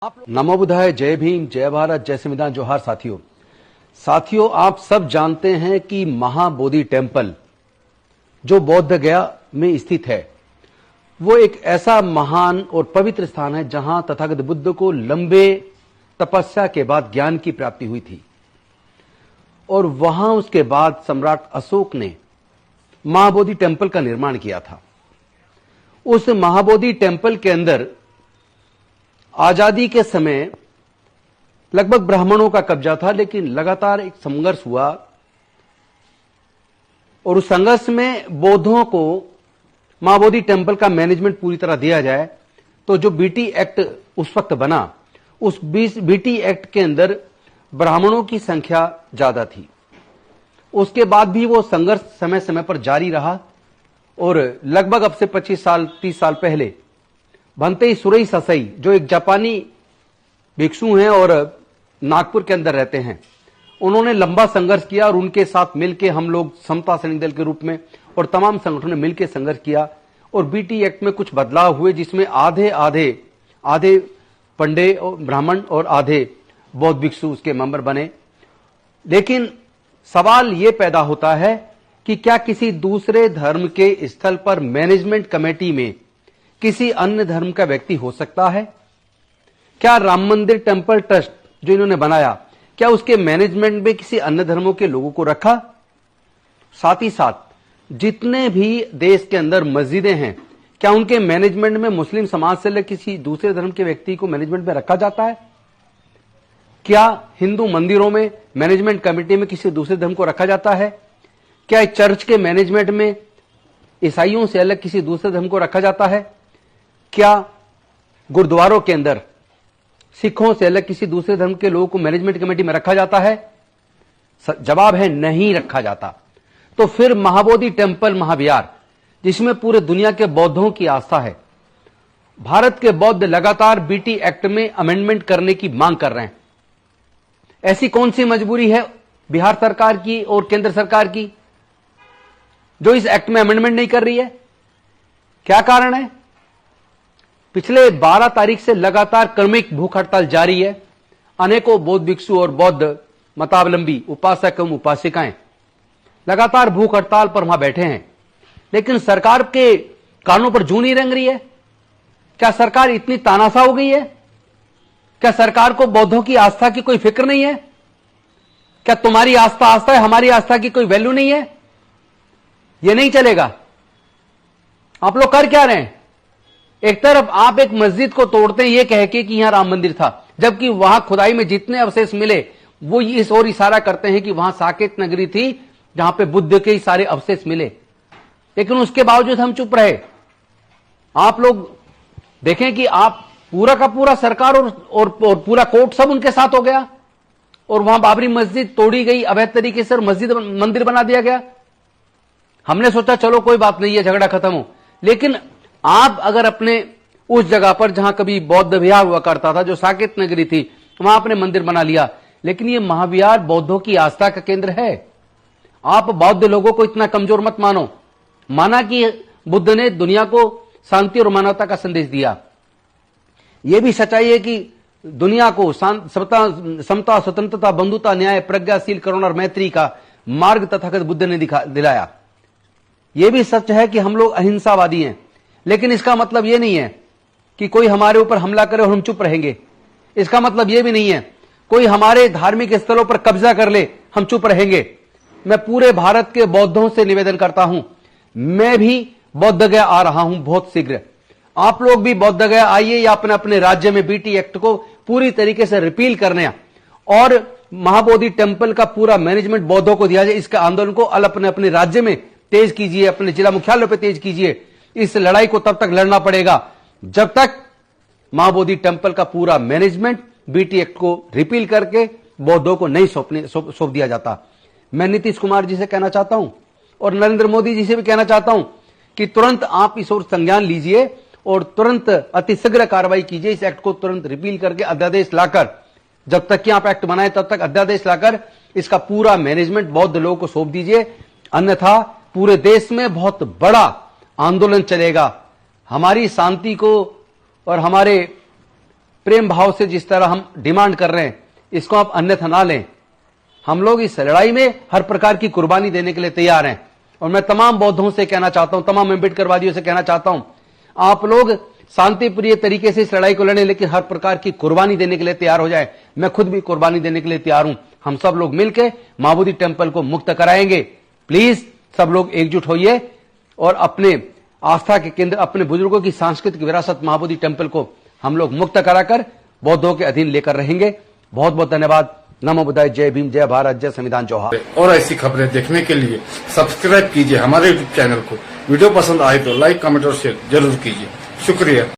नमो बुद्धाय, जय भीम, जय भारत, जय संविधान, जोहार। साथियों, आप सब जानते हैं कि महाबोधि टेम्पल जो बौद्ध गया में स्थित है, वो एक ऐसा महान और पवित्र स्थान है जहां तथागत बुद्ध को लंबे तपस्या के बाद ज्ञान की प्राप्ति हुई थी। और वहां उसके बाद सम्राट अशोक ने महाबोधि टेम्पल का निर्माण किया था। उस महाबोधि टेम्पल के अंदर आजादी के समय लगभग ब्राह्मणों का कब्जा था, लेकिन लगातार एक संघर्ष हुआ और उस संघर्ष में बौद्धों को महाबोधि टेम्पल का मैनेजमेंट पूरी तरह दिया जाए। तो जो बीटी एक्ट उस वक्त बना, उस बीटी एक्ट के अंदर ब्राह्मणों की संख्या ज्यादा थी। उसके बाद भी वो संघर्ष समय समय पर जारी रहा और लगभग अब से 25 साल 30 साल पहले भंते सुरई ससई, जो एक जापानी भिक्षु हैं और नागपुर के अंदर रहते हैं, उन्होंने लंबा संघर्ष किया और उनके साथ मिलकर हम लोग समता सैनिक दल के रूप में और तमाम संगठनों ने मिलकर संघर्ष किया और बीटी एक्ट में कुछ बदलाव हुए, जिसमें आधे पंडे और ब्राह्मण और आधे बौद्ध भिक्षु उसके मेंबर बने। लेकिन सवाल यह पैदा होता है कि क्या किसी दूसरे धर्म के स्थल पर मैनेजमेंट कमेटी में किसी अन्य धर्म का व्यक्ति हो सकता है? क्या राम मंदिर टेम्पल ट्रस्ट जो इन्होंने बनाया, क्या उसके मैनेजमेंट में किसी अन्य धर्मों के लोगों को रखा? साथ ही साथ जितने भी देश के अंदर मस्जिदें हैं, क्या उनके मैनेजमेंट में मुस्लिम समाज से लेकर किसी दूसरे धर्म के व्यक्ति को मैनेजमेंट में रखा जाता है? क्या हिंदू मंदिरों में मैनेजमेंट कमेटी में किसी दूसरे धर्म को रखा जाता है? क्या चर्च के मैनेजमेंट में ईसाइयों से अलग किसी दूसरे धर्म को रखा जाता है? क्या गुरुद्वारों के अंदर सिखों से अलग किसी दूसरे धर्म के लोगों को मैनेजमेंट कमेटी में रखा जाता है? जवाब है नहीं रखा जाता। तो फिर महाबोधि टेम्पल महाविहार, जिसमें पूरे दुनिया के बौद्धों की आस्था है, भारत के बौद्ध लगातार बीटी एक्ट में अमेंडमेंट करने की मांग कर रहे हैं। ऐसी कौन सी मजबूरी है बिहार सरकार की और केंद्र सरकार की जो इस एक्ट में अमेंडमेंट नहीं कर रही है? क्या कारण है? पिछले 12 तारीख से लगातार क्रमिक भूख हड़ताल जारी है। अनेकों बौद्ध भिक्षु और बौद्ध मतावलंबी उपासक एवं उपासिकाएं लगातार भूख हड़ताल पर वहां बैठे हैं, लेकिन सरकार के कानों पर जूं नहीं रंग रही है। क्या सरकार इतनी तानाशाह हो गई है? क्या सरकार को बौद्धों की आस्था की कोई फिक्र नहीं है? क्या तुम्हारी आस्था आस्था है, हमारी आस्था की कोई वैल्यू नहीं है? यह नहीं चलेगा। आप लोग कर क्या रहे हैं? एक तरफ आप एक मस्जिद को तोड़ते हैं ये कह के कि यहां राम मंदिर था, जबकि वहां खुदाई में जितने अवशेष मिले वो इस ओर इशारा करते हैं कि वहां साकेत नगरी थी जहां पे बुद्ध के ही सारे अवशेष मिले। लेकिन उसके बावजूद हम चुप रहे। आप लोग देखें कि आप पूरा का पूरा सरकार और पूरा कोर्ट सब उनके साथ हो गया और वहां बाबरी मस्जिद तोड़ी गई अवैध तरीके से और मस्जिद मंदिर बना दिया गया। हमने सोचा चलो कोई बात नहीं है, झगड़ा खत्म हो। लेकिन आप अगर अपने उस जगह पर जहां कभी बौद्ध विहार हुआ करता था, जो साकेत नगरी थी, वहां आपने मंदिर बना लिया। लेकिन यह महाविहार बौद्धों की आस्था का केंद्र है। आप बौद्ध लोगों को इतना कमजोर मत मानो। माना कि बुद्ध ने दुनिया को शांति और मानवता का संदेश दिया। यह भी सच्चाई है कि दुनिया को समता, स्वतंत्रता, बंधुता, न्याय, प्रज्ञाशील, करुणा और मैत्री का मार्ग तथागत बुद्ध ने दिलाया। यह भी सच है कि हम लोग अहिंसावादी हैं, लेकिन इसका मतलब यह नहीं है कि कोई हमारे ऊपर हमला करे और हम चुप रहेंगे। इसका मतलब यह भी नहीं है कोई हमारे धार्मिक स्थलों पर कब्जा कर ले, हम चुप रहेंगे। मैं पूरे भारत के बौद्धों से निवेदन करता हूं, मैं भी बौद्ध गया आ रहा हूं बहुत शीघ्र। आप लोग भी बौद्ध गया आइए या अपने अपने राज्य में बीटी एक्ट को पूरी तरीके से रिपील करने और महाबोधि टेम्पल का पूरा मैनेजमेंट बौद्धों को दिया जाए। इसके आंदोलन को अपने अपने राज्य में तेज कीजिए, अपने जिला मुख्यालयों पर तेज कीजिए। इस लड़ाई को तब तक लड़ना पड़ेगा जब तक महाबोधि टेम्पल का पूरा मैनेजमेंट बीटी एक्ट को रिपील करके बौद्धों को नहीं सौंप दिया जाता। मैं नीतीश कुमार जी से कहना चाहता हूं और नरेंद्र मोदी जी से भी कहना चाहता हूं कि तुरंत आप इस ओर संज्ञान लीजिए और तुरंत अतिशीघ्र कार्रवाई कीजिए। इस एक्ट को तुरंत रिपील करके अध्यादेश लाकर, जब तक कि आप एक्ट बनाए तब तक अध्यादेश लाकर इसका पूरा मैनेजमेंट बौद्ध लोगों को सौंप दीजिए। अन्यथा पूरे देश में बहुत बड़ा आंदोलन चलेगा। हमारी शांति को और हमारे प्रेम भाव से जिस तरह हम डिमांड कर रहे हैं, इसको आप अन्यथा ना लें। हम लोग इस लड़ाई में हर प्रकार की कुर्बानी देने के लिए तैयार हैं। और मैं तमाम बौद्धों से कहना चाहता हूं, तमाम अम्बेडकरवादियों से कहना चाहता हूं, आप लोग शांतिप्रिय तरीके से इस लड़ाई को लड़ें, लेकिन हर प्रकार की कुर्बानी देने के लिए तैयार हो जाए। मैं खुद भी कुर्बानी देने के लिए तैयार हूं। हम सब लोग मिलकर मां बोधि टेम्पल को मुक्त कराएंगे। प्लीज सब लोग एकजुट होइए और अपने आस्था के केंद्र, अपने बुजुर्गों की सांस्कृतिक विरासत मां बोधि टेम्पल को हम लोग मुक्त कराकर बौद्धों के अधीन लेकर रहेंगे। बहुत बहुत धन्यवाद। नमो बुद्धाय। जय भीम, जय भारत, जय संविधान जोहार। और ऐसी खबरें देखने के लिए सब्सक्राइब कीजिए हमारे यूट्यूब चैनल को। वीडियो पसंद आए तो लाइक, कमेंट और शेयर जरूर कीजिए। शुक्रिया।